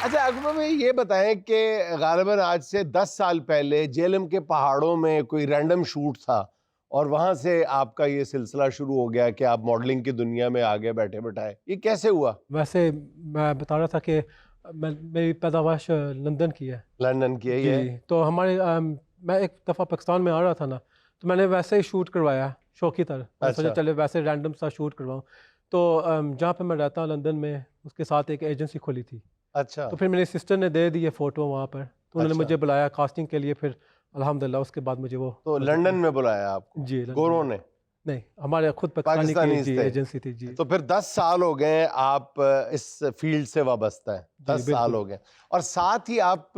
اچھا اکبر بھائی یہ بتائیں کہ غالباً آج سے 10 سال پہلے جیلم کے پہاڑوں میں کوئی رینڈم شوٹ تھا اور وہاں سے آپ کا یہ سلسلہ شروع ہو گیا کہ آپ ماڈلنگ کی دنیا میں آگے بیٹھے بٹھائے، یہ کیسے ہوا؟ ویسے میں بتا رہا تھا کہ میری پیداوار لندن کی ہے. لندن کی ہے یہ؟ جی تو ہمارے میں ایک دفعہ پاکستان میں آ رہا تھا نا، تو میں نے ویسے ہی شوٹ کروایا شوقی طرح، سوچا چلے ویسے رینڈم سا شوٹ کرواؤں. تو جہاں پہ میں رہتا ہوں لندن میں، اس کے ساتھ ایک ایجنسی کھولی تھی. اچھا. تو پھر میری سسٹر نے دے دی یہ فوٹو وہاں پر، تو انہوں نے مجھے بلایا کاسٹنگ کے لیے. پھر الحمدللہ اس کے بعد مجھے وہ تو لندن میں بلایا آپ کو؟ جی گوروں نے؟ نہیں، ہمارے خود پاکستانی کی ایجنسی تھی. جی تو پھر 10 سال ہو گئے آپ اس فیلڈ سے وابستہ ہیں، 10 سال ہو گئے، اور ساتھ ہی آپ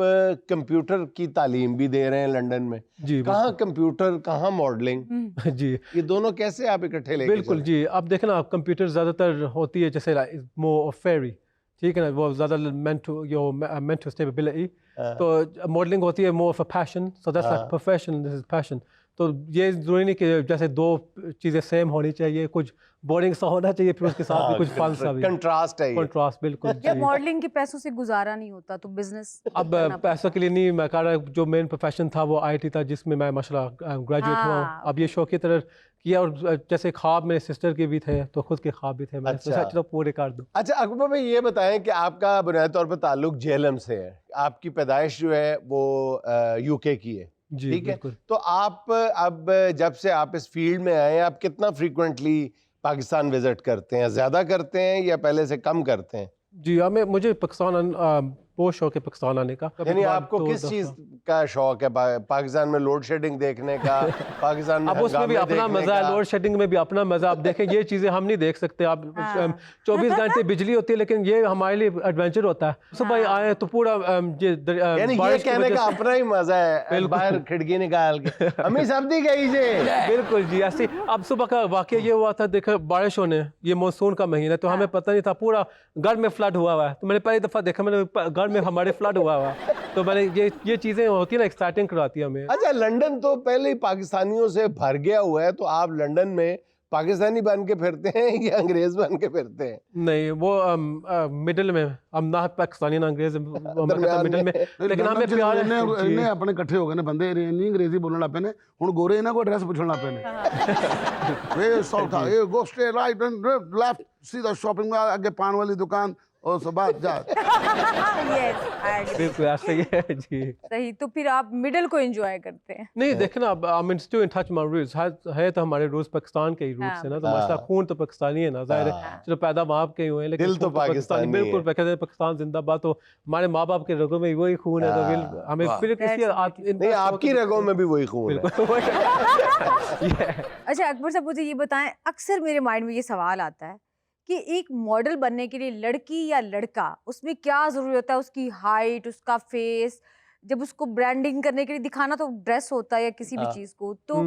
کمپیوٹر کی تعلیم بھی دے رہے ہیں لندن میں. جی کہاں کمپیوٹر، کہاں ماڈلنگ؟ جی یہ دونوں کیسے آپ اکٹھے لے کے بالکل. جی اب دیکھیں نا، کمپیوٹر زیادہ تر ہوتی ہے جیسے مور آف فیری، ٹھیک ہے نا، وہ زیادہ مینٹو اسٹیبلٹی. تو ماڈلنگ ہوتی ہے more of a passion, so that's like profession, this is passion. تو یہ ضروری نہیں کہ جیسے دو چیزیں سیم ہونی چاہیے، کچھ بورنگ سا ہونا چاہیے، پھر اس کے ساتھ بھی کچھ فن سا بھی، کنٹراسٹ ہے. کنٹراسٹ بالکل. جب ماڈلنگ کے پیسوں سے گزارا نہیں ہوتا تو بزنس اب پیسوں کے لیے نہیں، میں کہہ رہا جو مین پروفیشن تھا وہ آئی ٹی تھا، جس میں میں ماشاءاللہ گریجویٹ ہوا ہوں. اب یہ شوقی طرح کیا، اور جیسے خواب میرے سسٹر کے بھی تھے تو خود کے خواب بھی تھے، میں نے سوچا چلو پورے کر دوں. اچھا اکبر بھائی یہ بتائیں کہ آپ کا بنیادی طور پر تعلق جیلم سے ہے، آپ کی پیدائش جو ہے وہ یو کے کی ہے، ٹھیک ہے؟ تو آپ اب جب سے آپ اس فیلڈ میں آئے ہیں، آپ کتنا فریکوینٹلی پاکستان وزٹ کرتے ہیں؟ زیادہ کرتے ہیں یا پہلے سے کم کرتے ہیں؟ جی مجھے پاکستان بہت شوق ہے پاکستان آنے کا. یعنی آپ کو کس چیز کا شوق ہے؟ پاکستان میں لوڈ شیڈنگ دیکھنے کا، پاکستان میں اب اس میں بھی اپنا مزہ ہے، لوڈ شیڈنگ میں بھی اپنا مزہ. آپ دیکھیں یہ چیزیں ہم نہیں دیکھ سکتے. آپ 24 گھنٹے بجلی ہوتی ہے، لیکن یہ ہمارے لیے ایڈونچر ہوتا ہے. صبح آئے تو پورا یعنی یہ کہنے کا اپنا ہی مزہ ہے، باہر کھڑکی نکال کے ہمیں سبزی گئی جی. بالکل جی ایسے. اب صبح کا واقعہ یہ ہوا تھا، دیکھا بارش ہونے، یہ مانسون کا مہینہ، تو ہمیں پتہ نہیں تھا پورا گھر میں فلڈ ہوا ہوا ہے. تو میں نے پہلی دفعہ دیکھا، میں نے گھر میں ہمارے فلڈ ہوا ہوا. تو میں نے یہ چیزیں ہوتی ہیں نا، ایکسائٹنگ کراتی ہیں ہمیں. اچھا لندن تو پہلے ہی پاکستانیوں سے بھر گیا ہوا ہے، تو آپ لندن میں پاکستانی بن کے پھرتے ہیں یا انگریز بن کے پھرتے ہیں؟ نہیں، وہ مڈل میں، ہم نہ پاکستانی نہ انگریز، مڈل میں. لیکن ہمیں پیار ہے. انہیں اپنے کٹھے ہو گئے نے بندے، نہیں انگریزی بولنا لگ پے نے، ہن گورے انہاں کو ایڈریس پوچھنا لگ پے نے. A south a go straight right and left, سیدھا شاپنگ مال اگے پان والی دکان، اور صبح جا. بالکل ایسا ہی ہے. جی صحیح. تو پھر آپ مڈل کو انجوائے کرتے ہیں؟ نہیں دیکھیں نا، I'm still in touch with my roots. ہے تو ہمارے روٹس پاکستان کے ہی روٹس ہیں نا، تو ماشاءاللہ خون تو پاکستانی ہے نا، ظاہر ہے چلو پیدا ماں باپ کے ہی ہوئے ہیں، لیکن دل تو پاکستانی. بالکل کہتے ہیں پاکستان زندہ باد. تو ہمارے ماں باپ کے رگوں میں وہی خون ہے، تو ہمیں پھر کسی نہیں، آپ کی رگوں میں بھی وہی خون ہے. اچھا اکبر صاحب مجھے یہ بتائیں، اکثر میرے مائنڈ میں یہ سوال آتا ہے کہ ایک ماڈل بننے کے لیے لڑکی یا لڑکا، اس میں کیا ضروری ہوتا ہے؟ اس کی ہائٹ، اس کا فیس، جب اس کو برانڈنگ کرنے کے لیے دکھانا تو ڈریس ہوتا ہے یا کسی بھی چیز کو، تو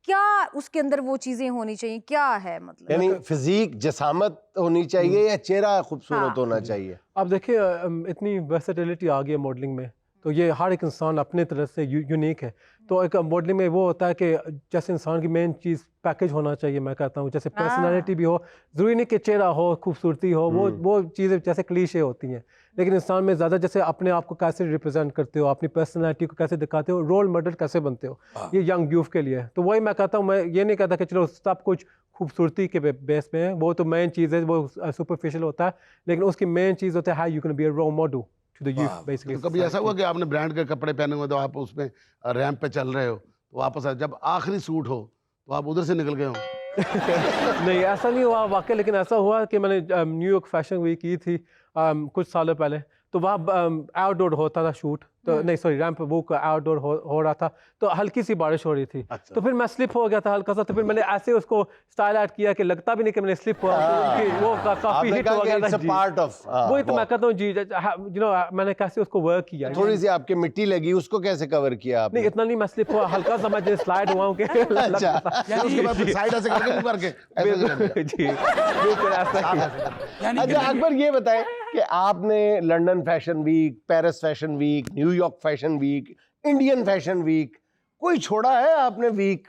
کیا اس کے اندر وہ چیزیں ہونی چاہیے؟ کیا ہے مطلب؟ یعنی فزیک، جسامت ہونی چاہیے یا چہرہ خوبصورت ہونا چاہیے؟ اب دیکھیں اتنی ورسٹیلٹی آ گئی ہے ماڈلنگ میں، تو یہ ہر ایک انسان اپنے طرح سے یونیک ہے. تو ایک ماڈلنگ میں وہ ہوتا ہے کہ جیسے انسان کی مین چیز پیکج ہونا چاہیے، میں کہتا ہوں جیسے پرسنالٹی بھی ہو، ضروری نہیں کہ چہرہ ہو، خوبصورتی ہو، وہ چیزیں جیسے کلیشے ہوتی ہیں، لیکن انسان میں زیادہ جیسے اپنے آپ کو کیسے ریپرزینٹ کرتے ہو، اپنی پرسنالٹی کو کیسے دکھاتے ہو، رول ماڈل کیسے بنتے ہو، یہ ینگ یوتھ کے لیے. تو وہی میں کہتا ہوں، میں یہ نہیں کہتا کہ چلو سب کچھ خوبصورتی کے بیس پہ ہے، وہ تو مین چیز ہے، وہ سپرفیشل ہوتا ہے، لیکن اس کی مین چیز ہوتا ہے how you can be a role model to the youth basically. کبھی ایسا ہوا کہ آپ نے برانڈ کے کپڑے پہنے ہوئے تو آپ اس میں ریمپ پہ چل رہے ہو، تو واپس جب آخری سوٹ ہو تو آپ ادھر سے نکل گئے ہوں؟ نہیں ایسا نہیں ہوا واقعہ، لیکن ایسا ہوا کہ میں نے نیو یارک فیشن ویک کی تھی کچھ سالوں پہلے. تو وہاں آؤٹ ڈور ہوتا تھا شوٹ، تو نہیں سوری ریمپ وہ آؤٹ ڈور ہو رہا تھا، تو ہلکی سی بارش ہو رہی تھی. تو پھر میں سلپ ہو گیا تھا ہلکا سا، تو پھر میں نے ایسے اس کو اسٹائل ایڈ کیا کہ لگتا بھی نہیں کہ میں نے سلپ ہوا. وہ کافی ہٹ ہو گیا تھا. وہی تو میں کہتا ہوں جی، میں نے کیسے اس کو ورک کیا. تھوڑی سی آپ کی مٹی لگی، اس کو کیسے کور کیا آپ نے؟ نہیں اتنا نہیں، میں سلپ ہوا ہلکا سا، میں سلائڈ ہوا ہوں کہ اچھا اکبر یہ بتائیں کہ آپ نے London fashion week, Paris fashion week, New York fashion week, Indian fashion week, کوئی چھوڑا ہے آپ نے ویک؟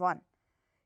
1,